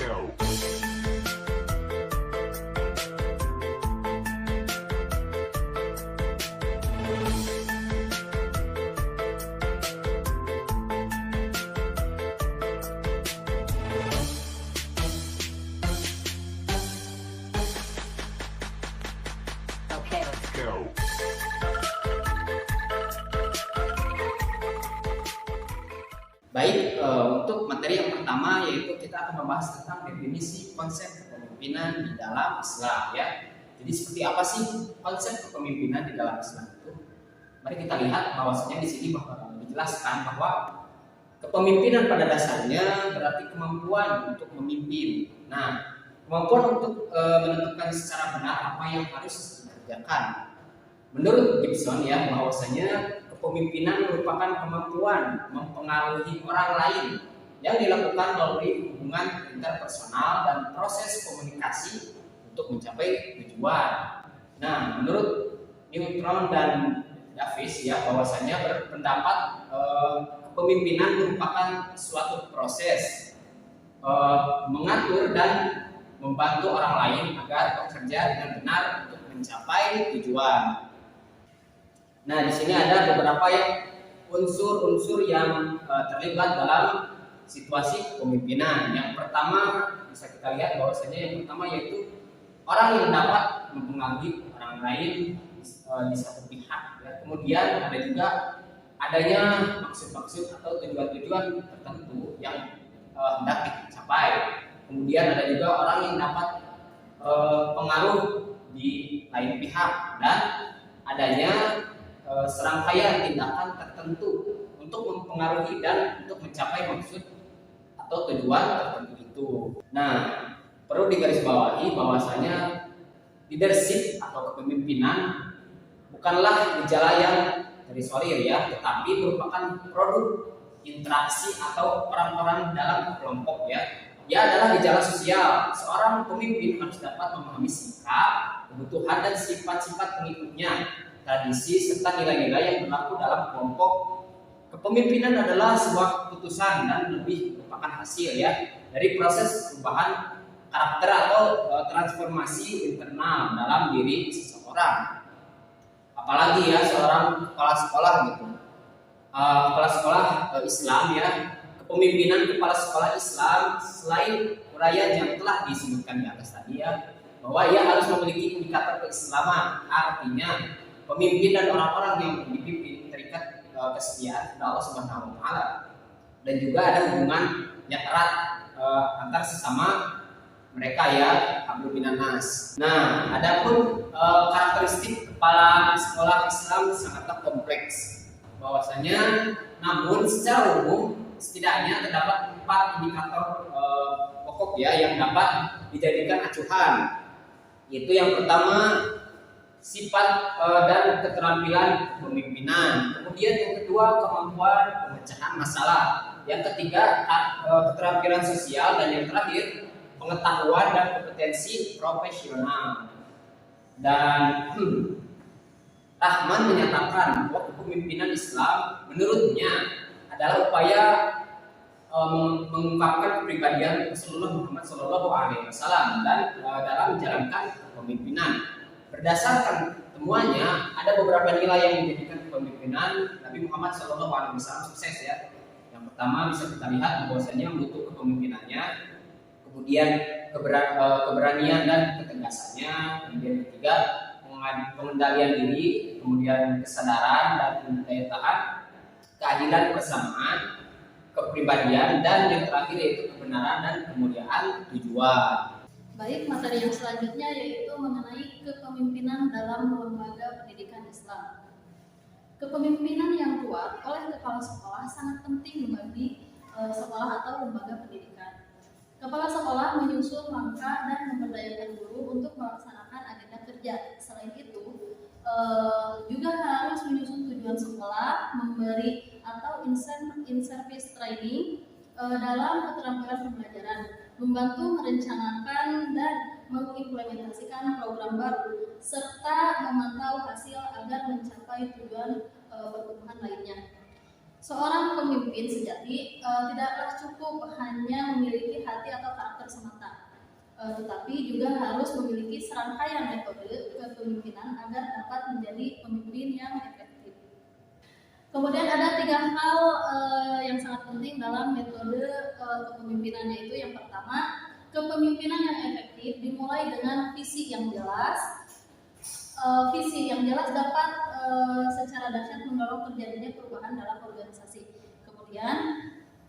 Okay, let's go. Baik, untuk materi yang pertama yaitu kita akan membahas tentang definisi konsep kepemimpinan di dalam Islam ya. Jadi seperti apa sih konsep kepemimpinan di dalam Islam itu? Mari kita lihat bahwasanya di sini dijelaskan bahwa kepemimpinan pada dasarnya berarti kemampuan untuk memimpin. Nah, kemampuan untuk menentukan secara benar apa yang harus dikerjakan. Menurut Gibson ya, bahwasanya kepemimpinan merupakan kemampuan mempengaruhi orang lain yang dilakukan melalui hubungan interpersonal dan proses komunikasi untuk mencapai tujuan. Nah, menurut Newton dan Davis ya, bahwasanya berpendapat kepemimpinan merupakan suatu proses mengatur dan membantu orang lain agar bekerja dengan benar untuk mencapai tujuan. Nah, di sini ada beberapa unsur-unsur yang terlibat dalam situasi kepemimpinan. Yang pertama bisa kita lihat bahwasanya yang pertama yaitu orang yang dapat mempengaruhi orang lain di satu pihak. Ya. Kemudian ada juga adanya maksud-maksud atau tujuan-tujuan tertentu yang hendak dicapai. Kemudian ada juga orang yang dapat pengaruh di lain pihak dan adanya serangkaian tindakan tertentu untuk mempengaruhi dan untuk mencapai maksud atau tujuan tertentu itu. Nah, perlu digarisbawahi bahwasanya leadership atau kepemimpinan bukanlah gejala yang terisolir ya, tetapi merupakan produk interaksi atau orang-orang dalam kelompok ya. Ia adalah gejala sosial. Seorang pemimpin harus dapat memahami sikap, kebutuhan dan sifat-sifat pengikutnya, tradisi serta nilai-nilai yang berlaku dalam kelompok. Kepemimpinan adalah sebuah keputusan dan lebih merupakan hasil ya dari proses perubahan karakter atau transformasi internal dalam diri seseorang. Apalagi ya seorang kepala sekolah gitu, kepala sekolah Islam ya, kepemimpinan kepala sekolah Islam selain uraian yang telah disebutkan di atas tadi ya, bahwa ia harus memiliki indikator keislaman, artinya pemimpin dan orang-orang yang dipimpin terikat kesetiaan kepada Allah Subhanahu wa taala, dan juga ada hubungan yang erat antar sesama mereka ya, hablum minan nas. Nah, adapun karakteristik kepala sekolah Islam sangatlah kompleks. Bahwasanya namun secara umum setidaknya terdapat 4 indikator pokok ya yang dapat dijadikan acuan. Yaitu yang pertama sifat dan keterampilan kepemimpinan. Kemudian yang kedua kemampuan pemecahan masalah. Yang ketiga keterampilan sosial, dan yang terakhir pengetahuan dan kompetensi profesional. Dan Rahman menyatakan bahwa kepemimpinan Islam menurutnya adalah upaya mengungkapkan kepribadian Rasulullah Muhammad SAW dan dalam menjalankan kepemimpinan. Berdasarkan temuannya, ada beberapa nilai yang menjadikan kepemimpinan Nabi Muhammad SAW sukses ya. Yang pertama bisa kita lihat bahwasanya bentuk kepemimpinannya, kemudian keberanian dan ketegasannya, kemudian ketiga pengendalian diri, kemudian kesadaran dan daya tahan, keadilan kebersamaan, kepribadian, dan yang terakhir yaitu kebenaran dan kemuliaan tujuan. Baik, materi yang selanjutnya yaitu mengenai kepemimpinan dalam lembaga pendidikan Islam. Kepemimpinan yang kuat oleh kepala sekolah sangat penting bagi sekolah atau lembaga pendidikan. Kepala sekolah menyusun langkah dan memberdayakan guru untuk melaksanakan agenda kerja. Selain itu, juga harus menyusun tujuan sekolah, memberi atau in-service training dalam keterampilan pembelajaran, membantu merencanakan dan mengimplementasikan program baru, serta memantau hasil agar mencapai tujuan pertumbuhan lainnya. Seorang pemimpin sejati tidaklah cukup hanya memiliki hati atau karakter semata, tetapi juga harus memiliki serangkaian metode kepemimpinan agar dapat menjadi pemimpin yang efektif. Kemudian ada 3 hal yang sangat penting dalam metode kepemimpinan, yaitu yang pertama, kepemimpinan yang efektif dimulai dengan visi yang jelas. Visi yang jelas dapat secara dahsyat mendorong terjadinya perubahan dalam organisasi. Kemudian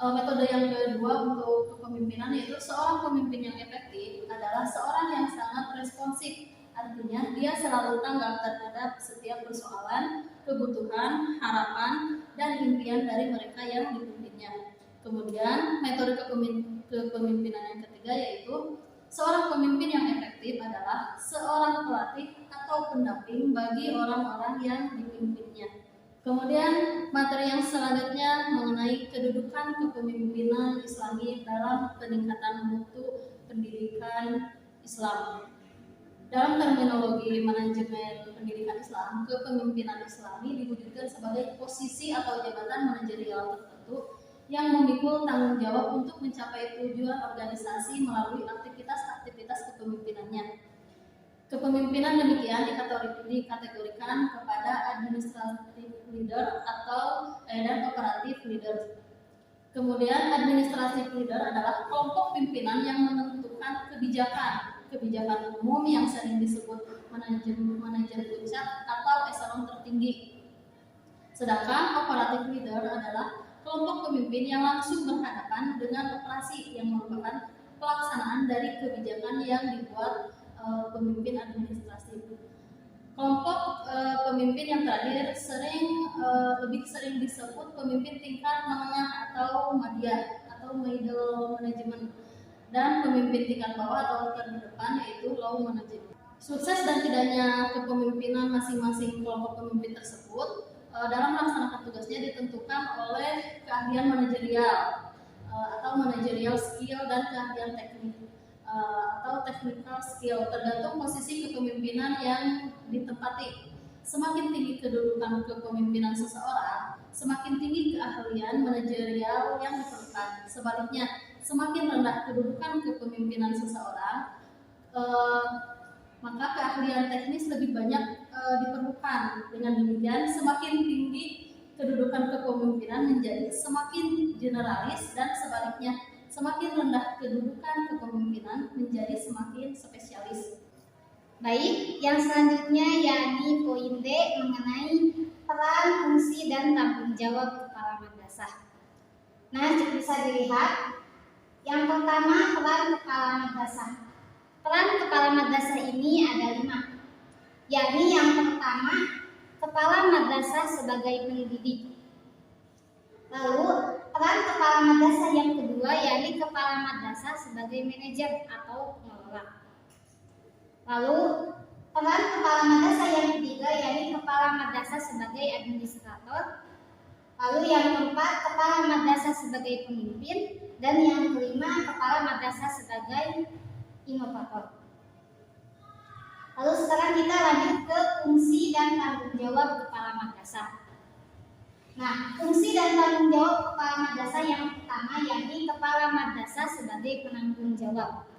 metode yang kedua untuk kepemimpinan yaitu seorang pemimpin yang efektif adalah seorang yang sangat responsif. Artinya dia selalu tanggap terhadap setiap persoalan, kebutuhan, harapan, dan impian dari mereka yang dipimpinnya. Kemudian metode kepemimpinan yang ketiga yaitu seorang pemimpin yang efektif adalah seorang pelatih atau pendamping bagi orang-orang yang dipimpinnya. Kemudian materi yang selanjutnya mengenai kedudukan kepemimpinan Islami dalam peningkatan mutu pendidikan Islam. Dalam terminologi manajemen pendidikan Islam, kepemimpinan Islami diwujudkan sebagai posisi atau jabatan manajerial tertentu yang memikul tanggung jawab untuk mencapai tujuan organisasi melalui aktivitas-aktivitas kepemimpinannya. Kepemimpinan demikian dikategorikan kepada administrative leader dan operative leader. Kemudian administrative leader adalah kelompok pimpinan yang menentukan kebijakan umum yang sering disebut manajer puncak atau eselon tertinggi. Sedangkan operative leader adalah kelompok pemimpin yang langsung berhadapan dengan operasi yang merupakan pelaksanaan dari kebijakan yang dibuat pemimpin administrasi. Kelompok pemimpin yang terakhir lebih sering disebut pemimpin tingkat menengah atau media atau middle management, dan pemimpin tingkat bawah atau terdepan yaitu low management. Sukses dan tidaknya kepemimpinan masing-masing kelompok pemimpin tersebut dalam melaksanakan tugasnya ditentukan oleh keahlian manajerial atau managerial skill dan keahlian teknik atau technical skill, tergantung posisi kepemimpinan yang ditempati. Semakin tinggi kedudukan kepemimpinan seseorang, semakin tinggi keahlian manajerial yang diperlukan. Sebaliknya, semakin rendah kedudukan kepemimpinan seseorang, maka keahlian teknis lebih banyak diperlukan. Dengan demikian, semakin tinggi kedudukan kepemimpinan menjadi semakin generalis, dan sebaliknya, semakin rendah kedudukan kepemimpinan menjadi semakin spesialis. Baik, yang selanjutnya yakni poin D mengenai peran, fungsi, dan tanggung jawab kepala madrasah. Nah, bisa dilihat yang pertama, peran kepala madrasah. Peran kepala madrasah ini ada 5, yakni yang pertama, kepala madrasah sebagai pendidik. Lalu peran kepala madrasah yang kedua yakni kepala madrasah sebagai manajer atau pengelola. Lalu peran kepala madrasah yang ketiga yakni kepala madrasah sebagai administrator. Lalu yang keempat, kepala madrasah sebagai pemimpin, dan yang kelima, kepala madrasah sebagai inovator. Lalu sekarang kita lanjut ke fungsi dan tanggung jawab kepala madrasah. Nah, fungsi dan tanggung jawab kepala madrasah yang pertama yakni kepala madrasah sebagai penanggung jawab.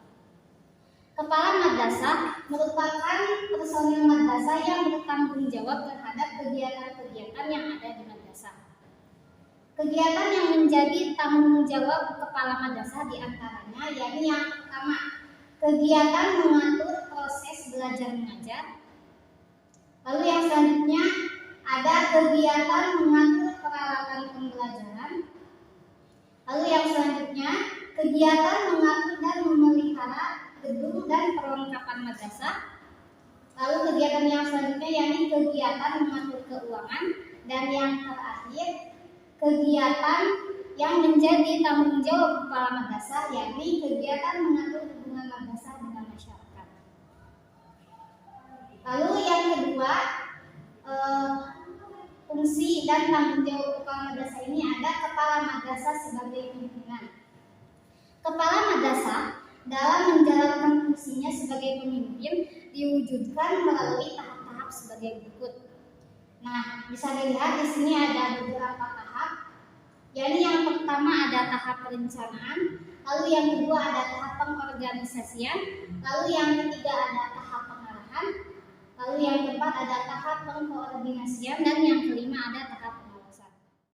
Kepala madrasah merupakan personil madrasah yang bertanggung jawab terhadap kegiatan-kegiatan yang ada di madrasah. Kegiatan yang menjadi tanggung jawab kepala madrasah diantaranya yakni yang pertama, kegiatan mengatur proses belajar mengajar. Lalu yang selanjutnya ada kegiatan mengatur peralatan pembelajaran. Lalu yang selanjutnya kegiatan mengatur dan memelihara gedung dan perlengkapan madrasah. Lalu kegiatan yang selanjutnya yakni kegiatan mengatur keuangan, dan yang terakhir kegiatan yang menjadi tanggung jawab kepala madrasah yakni kegiatan mengatur hubungan madrasah dengan masyarakat. Lalu yang kedua, fungsi dan tanggung jawab kepala madrasah ini ada kepala madrasah sebagai pimpinan. Kepala madrasah dalam menjalankan fungsinya sebagai pemimpin diwujudkan melalui tahap-tahap sebagai berikut. Nah, bisa dilihat di sini ada beberapa tahap. Yakni yang pertama ada tahap perencanaan, lalu yang kedua ada tahap pengorganisasian, lalu yang ketiga ada tahap pengarahan, lalu yang keempat ada tahap pengkoordinasian, dan yang kelima ada